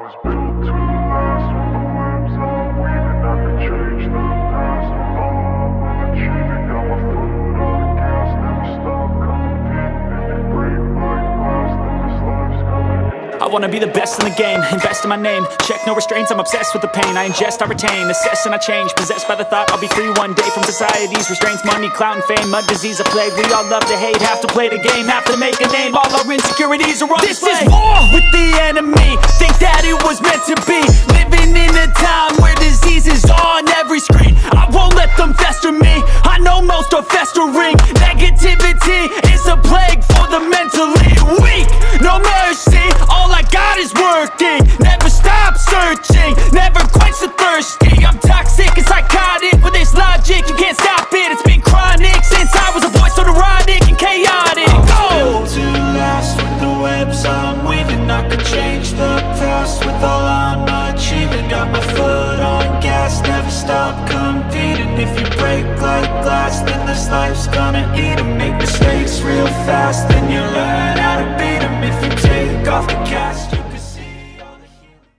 was built to last with the webs I'm weaving. I could change the past with all I'm achieving. Got my foot on the gas, never stop competing. If you break like glass, then this life's gonna end. I wanna be the best in the game, invest in my name. Check no restraints, I'm obsessed with the pain. I ingest, I retain, assess and I change. Possessed by the thought I'll be free one day from society's restraints. Money, clout and fame, mud, disease, a plague. We all love to hate, have to play the game, have to make a name. All our insecurities are on This display. is war with the enemy. Think that it was meant to be. Living in a time where disease is on every screen. I won't let them fester me. I know most are festering. Negativity is a plague for the mentally weak. No mercy, all I got is working. Never stop searching, never quench the thirsty. I'm toxic and psychotic with this logic. You can't stop it, it's been chronic since I was a voice so neurotic and chaotic. Built to last with the webs I'm weaving. I could change the past with all I'm achieving. Got my foot on gas, never stop competing. If you break like glass, then this life's gonna eat 'em. Make mistakes real fast, then you learn how to beat 'em. If you take off the cast, you can see all the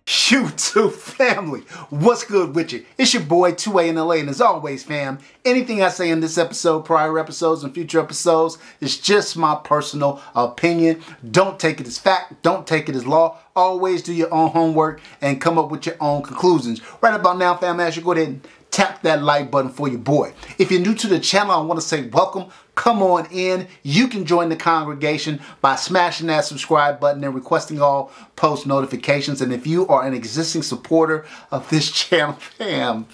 YouTube family, what's good with you? It's your boy 2A-N-LA, and as always, fam, anything I say in this episode, prior episodes, and future episodes is just my personal opinion. Don't take it as fact, don't take it as law. Always do your own homework and come up with your own conclusions. Right about now, fam, I should go ahead and tap that like button for your boy. If you're new to the channel, I want to say welcome. Come on in. You can join the congregation by smashing that subscribe button and requesting all post notifications. And if you are an existing supporter of this channel, fam,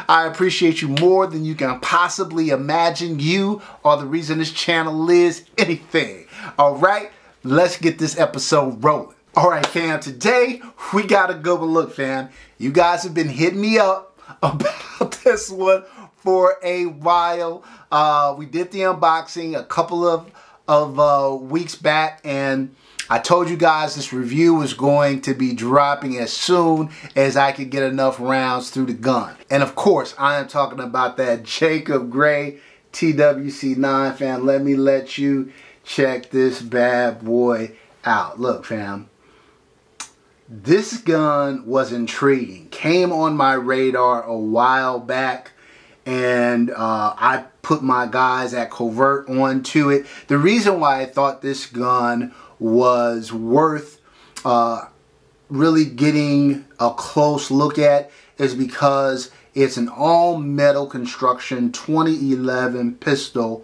I appreciate you more than you can possibly imagine. You are the reason this channel is anything. All right, let's get this episode rolling. All right, fam, today we got a good one. Look, fam, you guys have been hitting me up about this one for a while. We did the unboxing a couple of weeks back, and I told you guys this review was going to be dropping as soon as I could get enough rounds through the gun. And of course, I am talking about that Jacob Grey TWC-9, fam. Let me let you check this bad boy out. Look, fam. This gun was intriguing. Came on my radar a while back, and I put my guys at Covert onto it. The reason why I thought this gun was worth really getting a close look at is because it's an all-metal construction 2011 pistol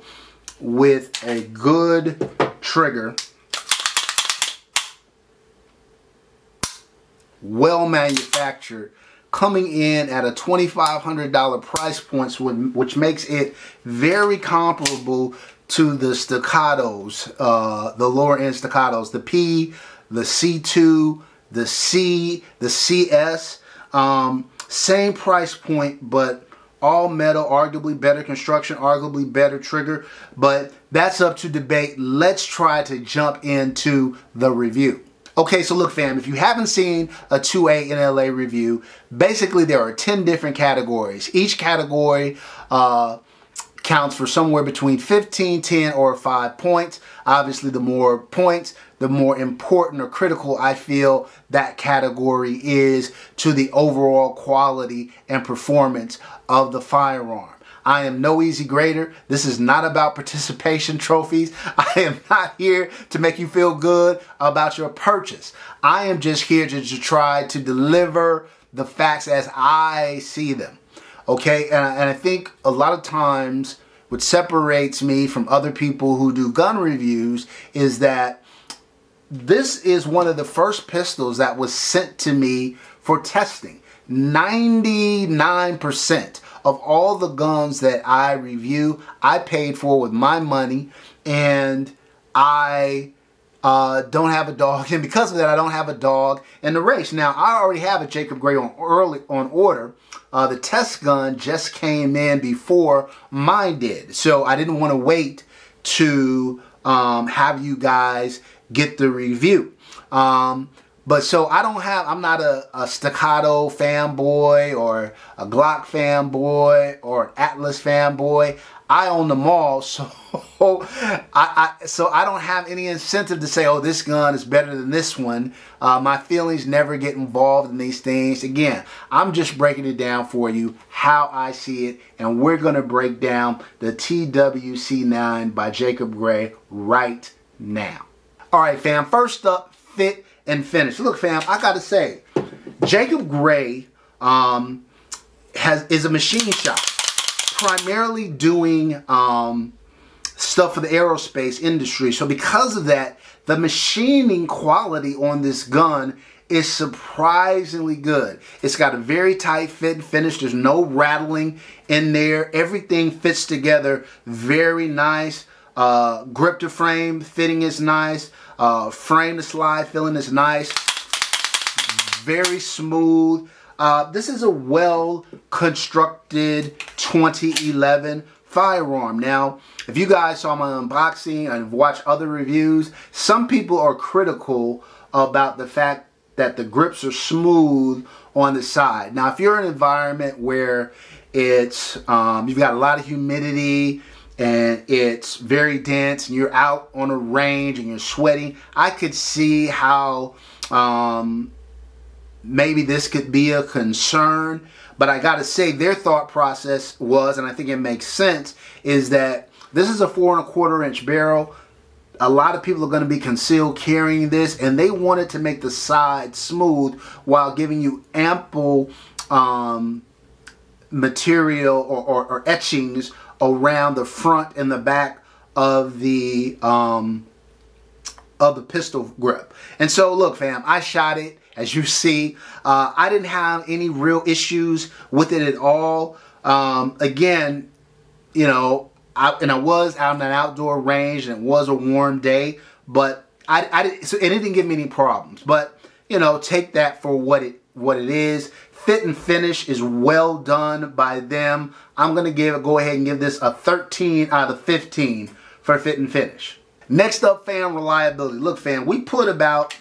with a good trigger. Well manufactured, coming in at a $2,500 price point, which makes it very comparable to the Staccatos, the lower end Staccatos, the P, the C2, the C, the CS. Same price point, but all metal, arguably better construction, arguably better trigger, but that's up to debate. Let's try to jump into the review. Okay, so look, fam, if you haven't seen a 2A-N-LA review, basically there are 10 different categories. Each category counts for somewhere between 15, 10, or 5 points. Obviously, the more points, the more important or critical I feel that category is to the overall quality and performance of the firearm. I am no easy grader. This is not about participation trophies. I am not here to make you feel good about your purchase. I am just here to try to deliver the facts as I see them. Okay, and I think a lot of times what separates me from other people who do gun reviews is that this is one of the first pistols that was sent to me for testing. 99% of all the guns that I review, I paid for with my money, and I don't have a dog, and because of that, I don't have a dog in the race. Now, I already have a Jacob Grey on order. The test gun just came in before mine did, so I didn't want to wait to have you guys get the review. But so I'm not a Staccato fanboy or a Glock fanboy or an Atlas fanboy. I own them all, so I don't have any incentive to say, oh, this gun is better than this one. My feelings never get involved in these things. Again, I'm just breaking it down for you how I see it, and we're going to break down the TWC-9 by Jacob Grey right now. All right, fam, first up, fit and finish. Look, fam, I got to say, Jacob Grey is a machine shop, primarily doing stuff for the aerospace industry. So because of that, the machining quality on this gun is surprisingly good. It's got a very tight fit and finish. There's no rattling in there. Everything fits together very nice. Grip to frame fitting is nice. Frame to slide feeling is nice. Very smooth. This is a well-constructed 2011 firearm. Now, if you guys saw my unboxing and watched other reviews, some people are critical about the fact that the grips are smooth on the side. Now, if you're in an environment where it's you've got a lot of humidity and it's very dense and you're out on a range and you're sweating, I could see how maybe this could be a concern. But I gotta say, their thought process was, and I think it makes sense, is that this is a 4 1/4 inch barrel. A lot of people are going to be concealed carrying this, and they wanted to make the side smooth while giving you ample material or etchings around the front and the back of the pistol grip. And so, look, fam, I shot it. As you see, I didn't have any real issues with it at all. Again, you know, I was out in an outdoor range and it was a warm day, but it didn't give me any problems. But, you know, take that for what it is. Fit and finish is well done by them. I'm going to go ahead and give this a 13 out of 15 for fit and finish. Next up, fam, reliability. Look, fam, we put about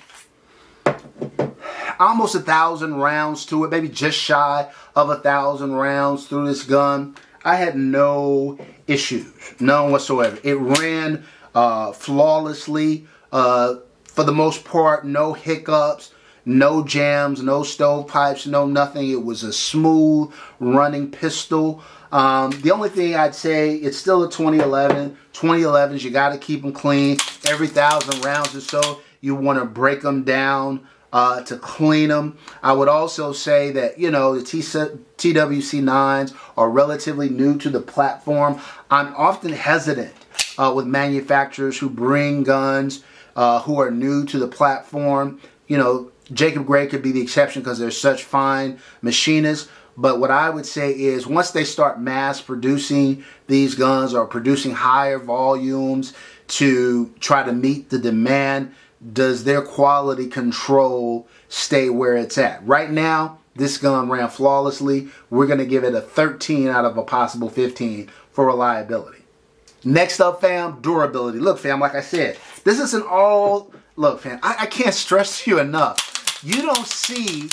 almost 1,000 rounds to it, maybe just shy of 1,000 rounds through this gun. I had no issues, none whatsoever. It ran flawlessly for the most part, no hiccups, no jams, no stovepipes, no nothing. It was a smooth running pistol. The only thing I'd say, it's still a 2011. 2011s, you got to keep them clean. Every 1,000 rounds or so, you want to break them down to clean them. I would also say that, you know, the TWC-9s are relatively new to the platform. I'm often hesitant with manufacturers who bring guns who are new to the platform. You know, Jacob Grey could be the exception because they're such fine machinists. But what I would say is once they start mass producing these guns or producing higher volumes to try to meet the demand, does their quality control stay where it's at? Right now, this gun ran flawlessly. We're going to give it a 13 out of a possible 15 for reliability. Next up, fam, durability. Look, fam, like I said, this is an all... Look, fam, I can't stress to you enough. You don't see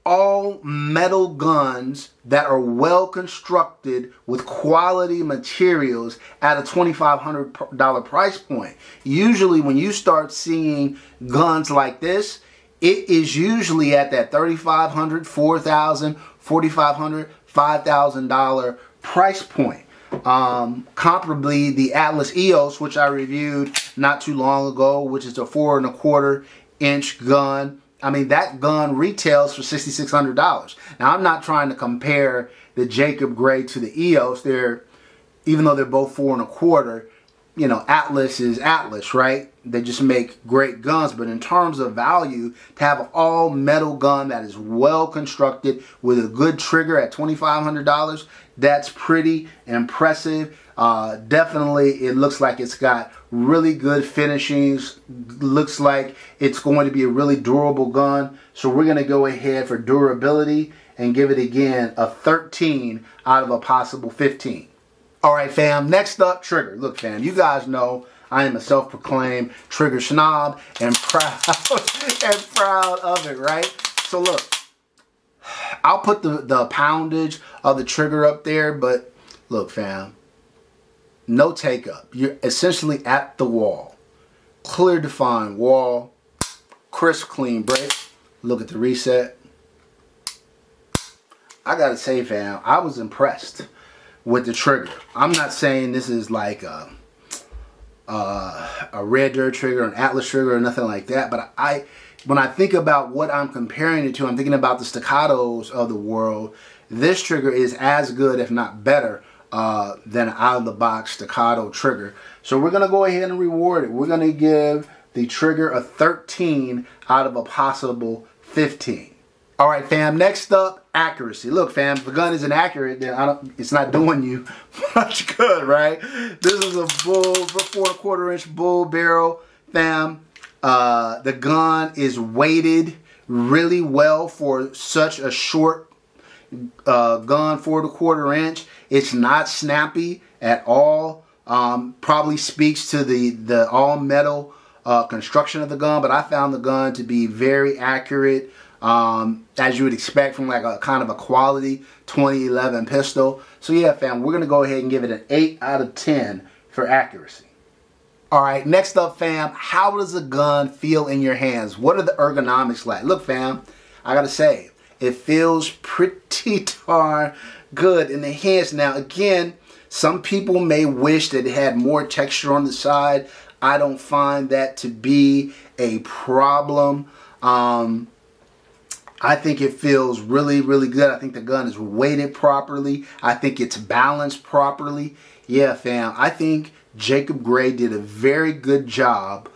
all metal guns that are well constructed with quality materials at a $2,500 price point. Usually when you start seeing guns like this, it is usually at that $3,500, $4,000, $4,500, $5,000 price point. Comparably, the Atlas EOS, which I reviewed not too long ago, which is a 4 1/4 inch gun. I mean, that gun retails for $6,600. Now, I'm not trying to compare the Jacob Grey to the EOS. Even though they're both 4 1/4, you know, Atlas is Atlas, right? They just make great guns. But in terms of value, to have an all metal gun that is well constructed with a good trigger at $2,500, that's pretty impressive. Definitely, it looks like it's got really good finishings. Looks like it's going to be a really durable gun. So we're going to go ahead for durability and give it again a 13 out of a possible 15. All right, fam. Next up, trigger. Look, fam, you guys know I am a self-proclaimed trigger snob and proud and proud of it, right? So look, I'll put the poundage of the trigger up there, but look, fam, no take up. You're essentially at the wall. Clear defined wall, crisp clean break. Look at the reset. I gotta say, fam, I was impressed with the trigger. I'm not saying this is like a red dirt trigger, an Atlas trigger, or nothing like that, but when I think about what I'm comparing it to, I'm thinking about the Staccatos of the world. This trigger is as good, if not better, than an out-of-the-box Staccato trigger. So we're gonna go ahead and reward it. We're gonna give the trigger a 13 out of a possible 15. All right, fam, next up, accuracy. Look, fam, if the gun isn't accurate, then it's not doing you much good, right? This is a bull, 4 1/4 inch bull barrel, fam. The gun is weighted really well for such a short gun, 4 1/4 inch. It's not snappy at all. Probably speaks to the all metal construction of the gun, but I found the gun to be very accurate, as you would expect from like a kind of a quality 2011 pistol. So yeah, fam, we're gonna go ahead and give it an 8 out of 10 for accuracy. All right, next up, fam, how does the gun feel in your hands? What are the ergonomics like? Look, fam, I gotta say, it feels pretty darn good in the hands. Now, again, some people may wish that it had more texture on the side. I don't find that to be a problem. I think it feels really, really good. I think the gun is weighted properly. I think it's balanced properly. Yeah, fam, I think Jacob Grey did a very good job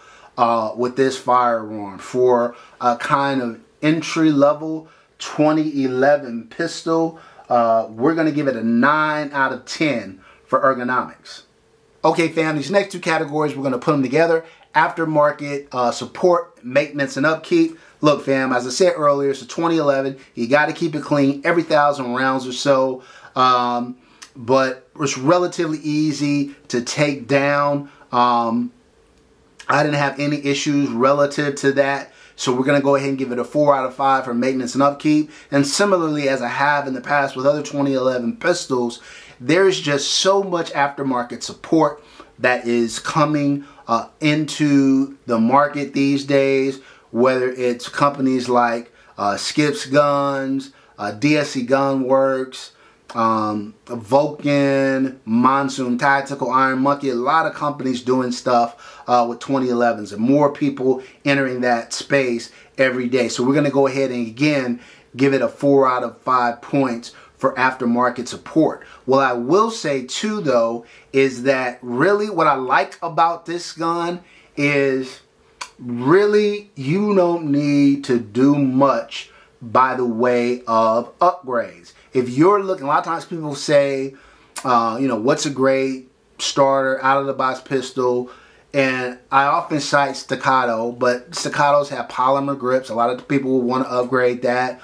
with this firearm for a kind of entry-level 2011 pistol. We're going to give it a 9 out of 10 for ergonomics. Okay, fam, these next two categories, we're going to put them together. Aftermarket support, maintenance, and upkeep. Look, fam, as I said earlier, it's a 2011. You got to keep it clean every 1,000 rounds or so. But it's relatively easy to take down. I didn't have any issues relative to that. So we're going to go ahead and give it a 4 out of 5 for maintenance and upkeep. And similarly, as I have in the past with other 2011 pistols, there's just so much aftermarket support that is coming into the market these days, whether it's companies like Skips Guns, DSC Gun Works, Vulcan, Monsoon Tactical, Iron Monkey. A lot of companies doing stuff with 2011s and more people entering that space every day. So we're going to go ahead and again give it a 4 out of 5 points for aftermarket support. What I will say too though is that really what I like about this gun is really you don't need to do much by the way of upgrades. If you're looking, a lot of times people say, you know, what's a great starter out of the box pistol? And I often cite Staccato, but Staccato's have polymer grips. A lot of people will want to upgrade that.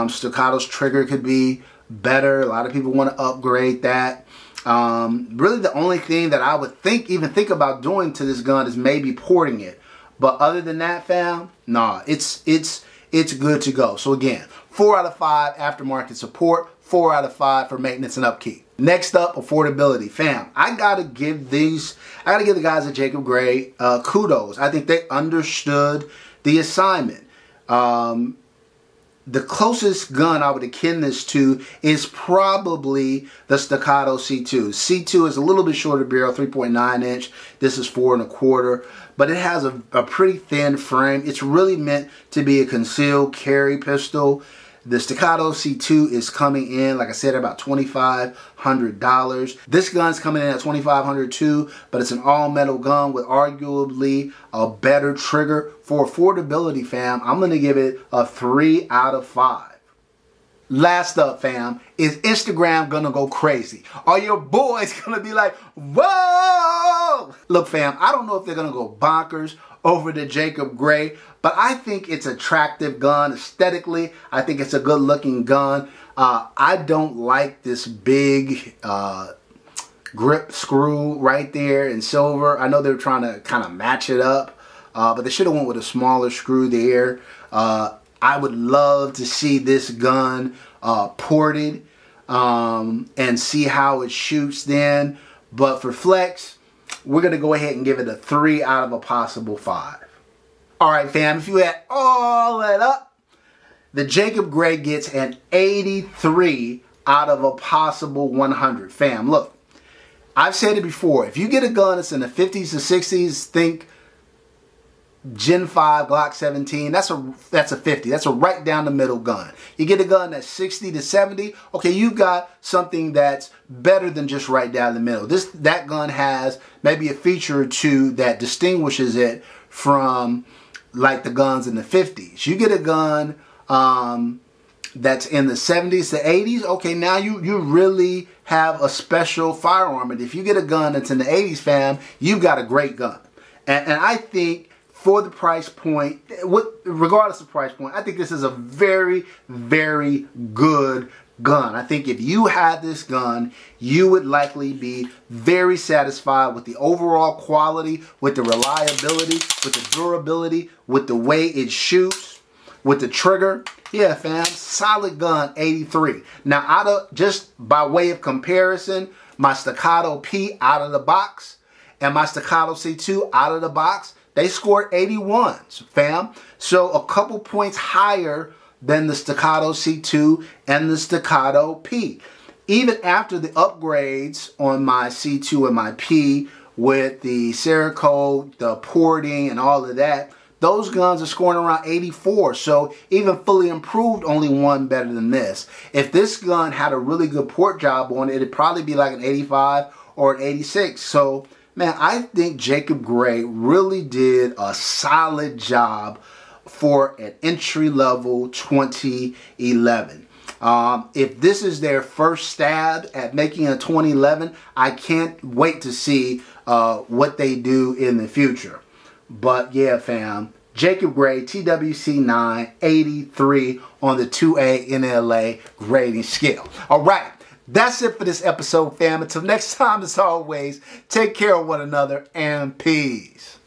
Staccato's trigger could be better. A lot of people want to upgrade that. Really the only thing that I would even think about doing to this gun is maybe porting it. But other than that, fam, nah, it's good to go. So again, 4 out of 5 aftermarket support, 4 out of 5 for maintenance and upkeep. Next up, affordability. Fam, I gotta give the guys at Jacob Grey kudos. I think they understood the assignment. The closest gun I would akin this to is probably the Staccato C2. C2 is a little bit shorter barrel, 3.9 inch. This is 4 1/4, but it has a pretty thin frame. It's really meant to be a concealed carry pistol. The Staccato C2 is coming in, like I said, about $2,500. This gun's coming in at $2,500 too, but it's an all-metal gun with arguably a better trigger. For affordability, fam, I'm going to give it a 3 out of 5. Last up, fam, is Instagram gonna go crazy? Are your boys gonna be like, whoa? Look, fam, I don't know if they're gonna go bonkers over the Jacob Grey, but I think it's an attractive gun aesthetically. I think it's a good looking gun. I don't like this big grip screw right there in silver. I know they were trying to kind of match it up, but they should have went with a smaller screw there. I would love to see this gun ported and see how it shoots then. But for flex, we're going to go ahead and give it a 3 out of a possible 5. All right, fam, if you add all that up, the Jacob Grey gets an 83 out of a possible 100. Fam, look, I've said it before. If you get a gun that's in the 50s to 60s, think Gen 5 Glock 17, that's a 50. That's a right down the middle gun. You get a gun that's 60 to 70, okay, you've got something that's better than just right down the middle. That gun has maybe a feature or two that distinguishes it from like the guns in the 50s. You get a gun that's in the 70s to 80s, okay, now you really have a special firearm. And if you get a gun that's in the 80s, fam, you've got a great gun. And I think for the price point, regardless of price point, I think this is a very, very good gun. I think if you had this gun, you would likely be very satisfied with the overall quality, with the reliability, with the durability, with the way it shoots, with the trigger. Yeah, fam, solid gun, 83. Now, just by way of comparison, my Staccato P out of the box and my Staccato C2 out of the box, they scored 81s, fam. So a couple points higher than the Staccato C2 and the Staccato P. Even after the upgrades on my C2 and my P with the Cerakote, the porting, and all of that, those guns are scoring around 84. So even fully improved, only one better than this. If this gun had a really good port job on it, it'd probably be like an 85 or an 86. So, man, I think Jacob Grey really did a solid job for an entry-level 2011. If this is their first stab at making a 2011, I can't wait to see what they do in the future. But yeah, fam, Jacob Grey TWC-9, 83 on the 2A-N-LA grading scale. All right. That's it for this episode, fam. Until next time, as always, take care of one another and peace.